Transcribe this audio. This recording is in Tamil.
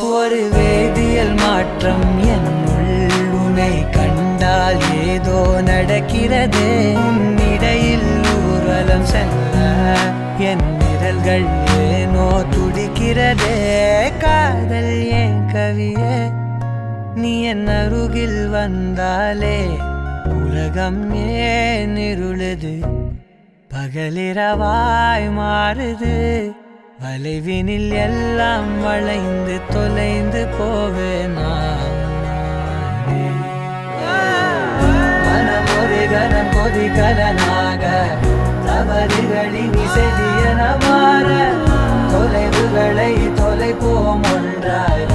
ஒரு வேதியியல் மாற்றம் என்னுள் உன்னை கண்டால் ஏதோ நடக்கிறது. இடையில் ஊர்வலம் செல்ல என் விரல்கள் ஏனோ துடிக்கிறதே. காதல் ஏன் கவியே, நீ என் அருகில் வந்தாலே உலகம் ஏன் இருளுது, பகலிரவாய் மாறுது. வளைவினில் எல்லாம் வளைந்து தொலைந்து போவேனா. மனம் ஒரு கணம் கொதிகலனாக தவறுகளின் இசையன மாற தொலைவுகளை தொலைப்போம் ஒன்றாய்.